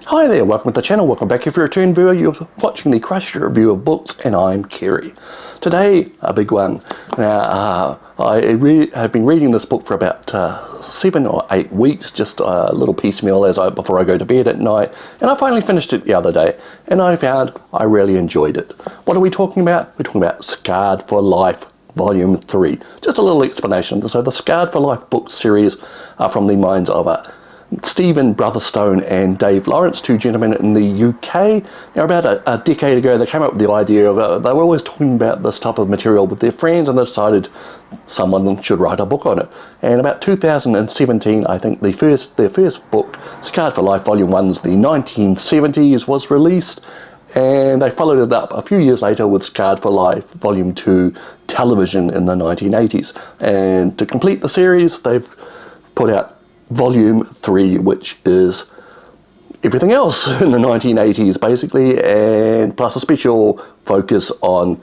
Hi there, welcome to the channel, welcome back. If you're a return viewer, you're watching the Crash Review of Books, and I'm Kerry. Today, a big one. Now, I have been reading this book for about 7 or 8 weeks, just a little piecemeal before I go to bed at night, and I finally finished it the other day, and I found I really enjoyed it. What are we talking about? We're talking about Scarred for Life, Volume 3. Just a little explanation. So the Scarred for Life book series are from the minds of Stephen Brotherstone and Dave Lawrence, two gentlemen in the UK. Now, about a decade ago, they came up with the idea of, they were always talking about this type of material with their friends, and they decided someone should write a book on it. And about 2017, I think their first book, Scarred for Life Volume 1's the 1970s, was released, and they followed it up a few years later with Scarred for Life Volume 2, Television, in the 1980s. And to complete the series, they've put out Volume 3, which is everything else in the 1980s, basically, and plus a special focus on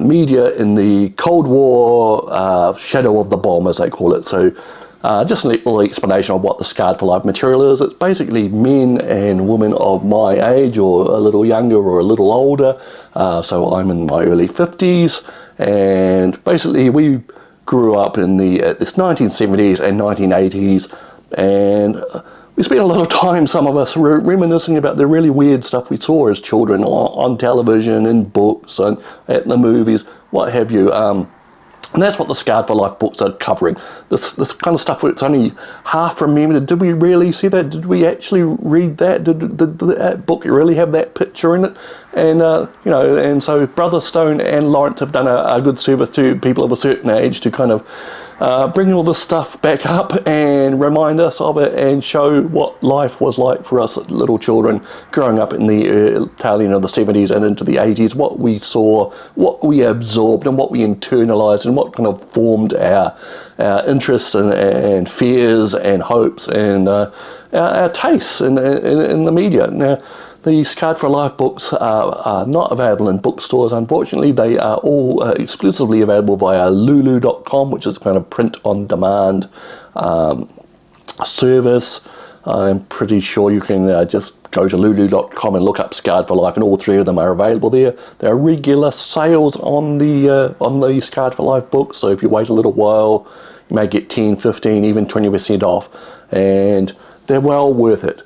media in the Cold War, shadow of the bomb, as they call it. So just a little explanation of what the Scarred for Life material is. It's basically men and women of my age, or a little younger or a little older. So I'm in my early 50s, and basically we grew up in this 1970s and 1980s, and we spent a lot of time, some of us, reminiscing about the really weird stuff we saw as children on television, in books, and at the movies, what have you. And that's what the Scarred for Life books are covering. This kind of stuff where it's only half remembered. Did we really see that? Did we actually read that? Did that book really have that picture in it? And, and so Brotherstone and Lawrence have done a good service to people of a certain age to kind of bring all this stuff back up and remind us of it and show what life was like for us little children growing up in the tail end of the 70s and into the 80s, what we saw, what we absorbed, and what we internalized, and what kind of formed our interests and fears and hopes and our tastes in the media. Now, the Scarred for Life books are not available in bookstores, unfortunately. They are all exclusively available via lulu.com, which is a kind of print-on-demand service. I'm pretty sure you can just go to lulu.com and look up Scarred for Life, and all three of them are available there. There are regular sales on the Scarred for Life books, so if you wait a little while, you may get 10, 15, even 20% off, and they're well worth it.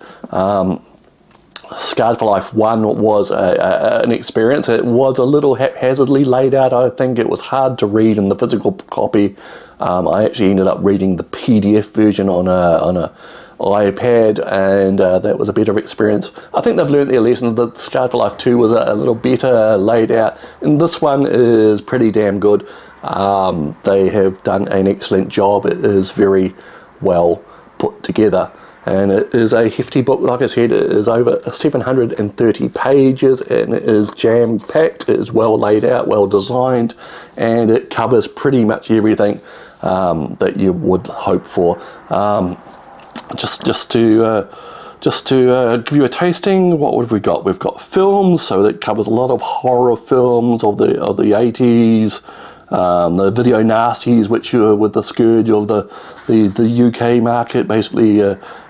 Scarred for Life 1 was an experience. It was a little haphazardly laid out. I think it was hard to read in the physical copy. I actually ended up reading the PDF version on a iPad, and that was a better experience. I think they've learned their lessons. The Scarred for Life 2 was a little better laid out, and this one is pretty damn good. They have done an excellent job. It is very well put together. And it is a hefty book. Like I said, it is over 730 pages, and it is jam-packed. It is well laid out, well designed, and it covers pretty much everything that you would hope for. Just to give you a tasting, what have we got? We've got films, so it covers a lot of horror films of the 80s. The video nasties, which were with the scourge of the UK market. Basically,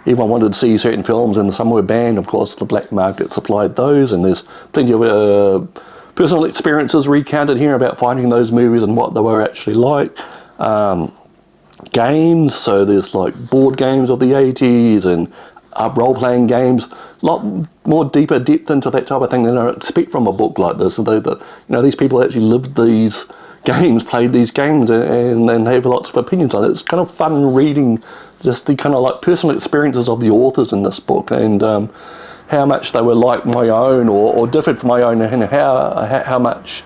everyone wanted to see certain films, and some were banned. Of course, the black market supplied those, and there's plenty of personal experiences recounted here about finding those movies and what they were actually like. Games, so there's like board games of the 80s and role-playing games, a lot more deeper depth into that type of thing than I expect from a book like this. So these people actually lived these games, played these games, and have lots of opinions on it. It's kind of fun reading just the kind of like personal experiences of the authors in this book, and how much they were like my own or differed from my own, and how much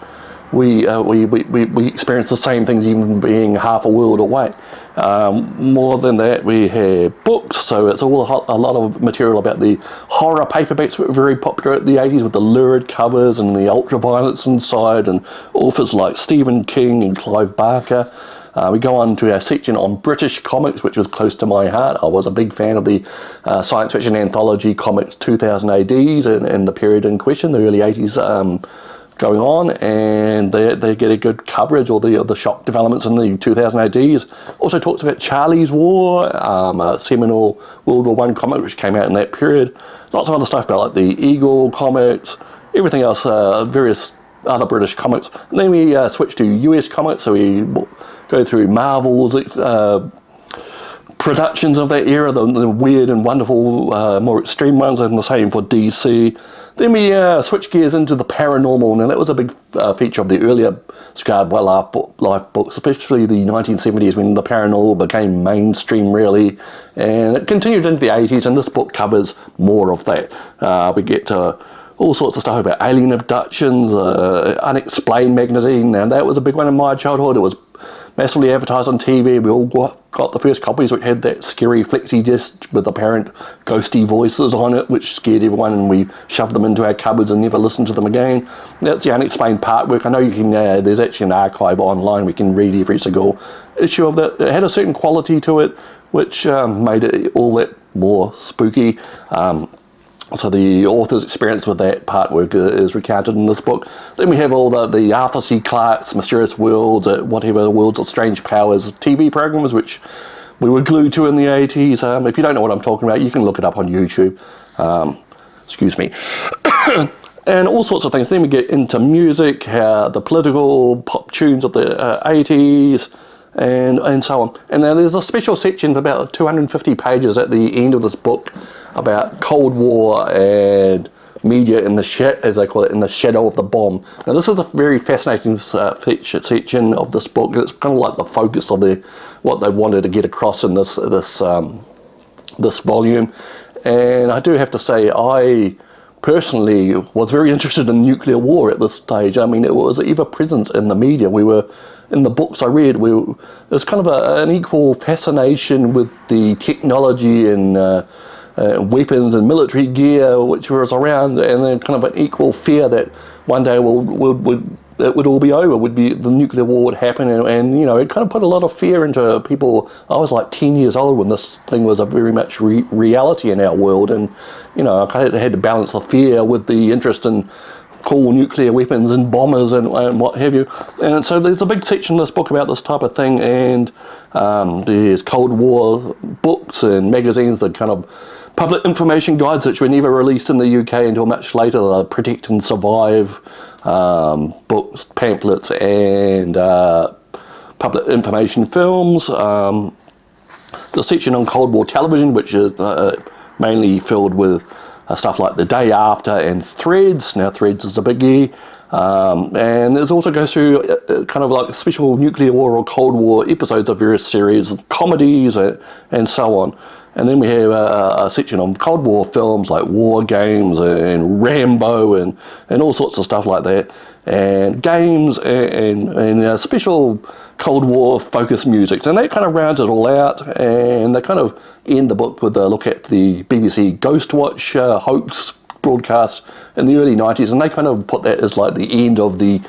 we experience the same things even being half a world away. More than that, we have books, so it's all a lot of material about the horror paperbacks that were very popular at the 80s, with the lurid covers and the ultra-violence inside, and authors like Stephen King and Clive Barker. We go on to our section on British comics, which was close to my heart. I was a big fan of the science fiction anthology comics 2000 ADs and the period in question, the early 80s going on, and they get a good coverage of the shock developments in the 2000 ADs. Also talks about Charlie's War, a seminal World War One comic which came out in that period. Lots of other stuff about like the Eagle comics, everything else, various other British comics. And then we switch to US comics, so we go through Marvel's productions of that era, the weird and wonderful, more extreme ones, and the same for DC. Then we switch gears into the paranormal. Now that was a big feature of the earlier Scarred Wildlife books, especially the 1970s when the paranormal became mainstream really, and it continued into the 80s, and this book covers more of that. We get all sorts of stuff about alien abductions, Unexplained magazine, and that was a big one in my childhood. It was massively advertised on TV. We all got the first copies which had that scary flexi disc with apparent ghosty voices on it, which scared everyone, and we shoved them into our cupboards and never listened to them again. That's the Unexplained part work. I know you can, there's actually an archive online, we can read every single issue of that. It had a certain quality to it, which made it all that more spooky. So the author's experience with that part work is recounted in this book. Then we have all the Arthur C. Clarke's Mysterious Worlds, whatever, Worlds of Strange Powers TV programs, which we were glued to in the 80s. If you don't know what I'm talking about, you can look it up on YouTube. Excuse me. And all sorts of things. Then we get into music, the political pop tunes of the 80s, and so on. And then there's a special section of about 250 pages at the end of this book about Cold War and media in the as they call it, in the shadow of the bomb. Now this is a very fascinating section of this book. It's kind of like the focus of what they wanted to get across in this volume. And I do have to say, I personally was very interested in nuclear war at this stage. I mean, it was ever present in the media. We were, in the books I read, there was kind of an equal fascination with the technology and weapons and military gear which was around, and then kind of an equal fear that one day it would all be over, the nuclear war would happen, and you know, it kind of put a lot of fear into people. I was like 10 years old when this thing was a very much reality in our world, and you know, I kind of had to balance the fear with the interest in cool nuclear weapons and bombers and what have you. And so there's a big section in this book about this type of thing, and there's Cold War books and magazines, that kind of public information guides which were never released in the UK until much later, the Protect and Survive books, pamphlets, and public information films. The section on Cold War television, which is mainly filled with stuff like The Day After and Threads. Now Threads is a biggie. And it also goes through kind of like special nuclear war or Cold War episodes of various series, comedies, and so on. And then we have a section on Cold War films like War Games and Rambo and all sorts of stuff like that, and games and special Cold War focused music. And that kind of rounds it all out, and they kind of end the book with a look at the BBC Ghostwatch hoax broadcast in the early 90s, and they kind of put that as like the end of the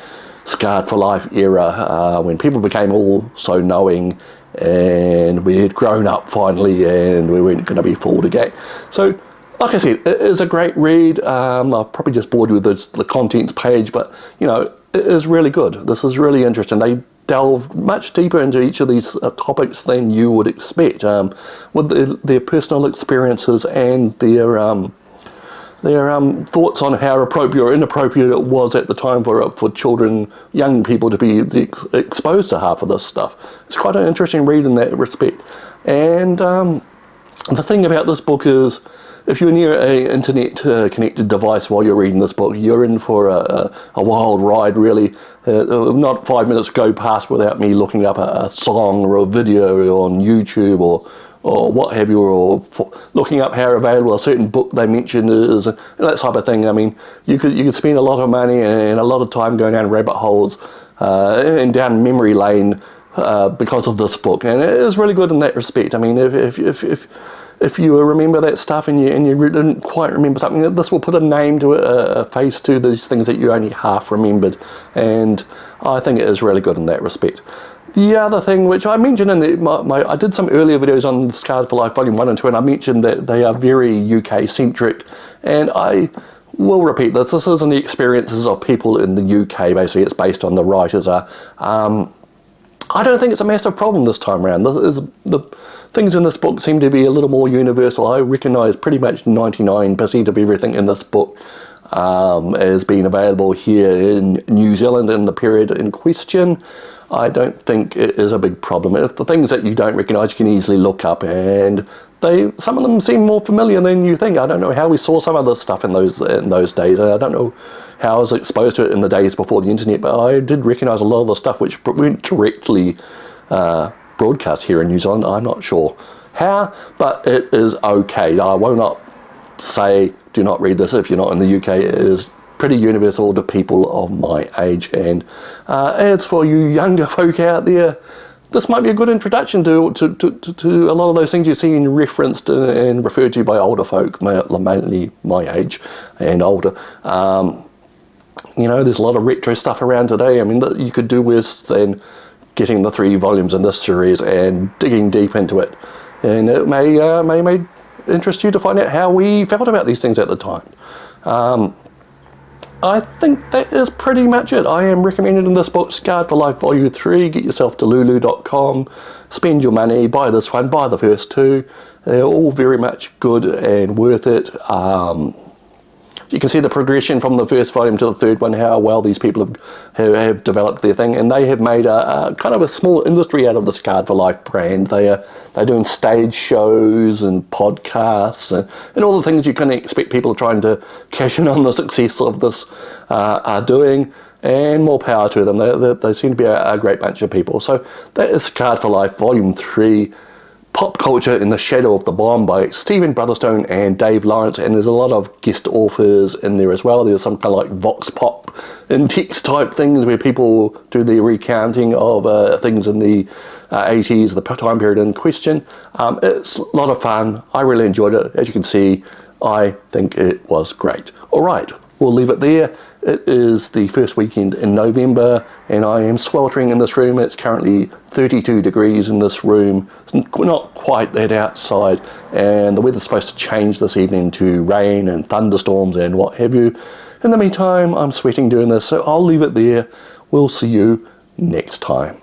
Scarred for Life era, when people became all so knowing and we had grown up finally and we weren't going to be fooled again. So like I said, it is a great read. I've probably just bored you with the contents page, but you know, it is really good. This is really interesting. They delve much deeper into each of these topics than you would expect, with their personal experiences and their thoughts on how appropriate or inappropriate it was at the time for children, young people, to be exposed to half of this stuff. It's quite an interesting read in that respect. And the thing about this book is, if you're near an internet connected device while you're reading this book, you're in for a wild ride, really. Not 5 minutes go past without me looking up a song or a video on YouTube or what have you, or looking up how available a certain book they mention is, and that type of thing. I mean, you could spend a lot of money and a lot of time going down rabbit holes and down memory lane because of this book, and it is really good in that respect. I mean, if you remember that stuff and you didn't quite remember something, this will put a name to it, a face to these things that you only half remembered, and I think it is really good in that respect. The other thing which I mentioned in I did some earlier videos on Scarred for Life Volume 1 and 2, and I mentioned that they are very UK centric, and I we'll repeat this. This isn't the experiences of people in the UK, basically. It's based on the writers. I don't think it's a massive problem this time around. The things in this book seem to be a little more universal. I recognise pretty much 99% of everything in this book as being available here in New Zealand in the period in question. I don't think it is a big problem. If the things that you don't recognise, you can easily look up, and some of them seem more familiar than you think. I don't know how we saw some of this stuff in those days. I don't know how I was exposed to it in the days before the internet, but I did recognise a lot of the stuff which weren't directly broadcast here in New Zealand. I'm not sure how, but it is okay. I will not say do not read this if you're not in the UK. It is pretty universal to people of my age, and as for you younger folk out there, this might be a good introduction to a lot of those things you're seeing referenced and referred to by older folk, mainly my age and older. There's a lot of retro stuff around today. I mean, you could do worse than getting the 3 volumes in this series and digging deep into it, and it may interest you to find out how we felt about these things at the time. I think that is pretty much it. I am recommending this book, Scarred for Life Volume 3. Get yourself to lulu.com, spend your money, buy this one, buy the first 2. They're all very much good and worth it. You can see the progression from the first volume to the third one, how well these people have developed their thing, and they have made a kind of a small industry out of the Scarred for Life brand. They're doing stage shows and podcasts and all the things you can expect people trying to cash in on the success of this are doing, and more power to them. They seem to be a great bunch of people. So that is Scarred for Life Volume 3. Pop Culture in the Shadow of the Bomb by Stephen Brotherstone and Dave Lawrence, and there's a lot of guest authors in there as well. There's some kind of like vox pop in text type things where people do the recounting of things in the 80s, the time period in question. It's a lot of fun. I really enjoyed it. As you can see, I think it was great. All right, we'll leave it there. It is the first weekend in November, and I am sweltering in this room. It's currently 32 degrees in this room. It's not quite that outside, and the weather's supposed to change this evening to rain and thunderstorms and what have you. In the meantime, I'm sweating doing this, so I'll leave it there. We'll see you next time.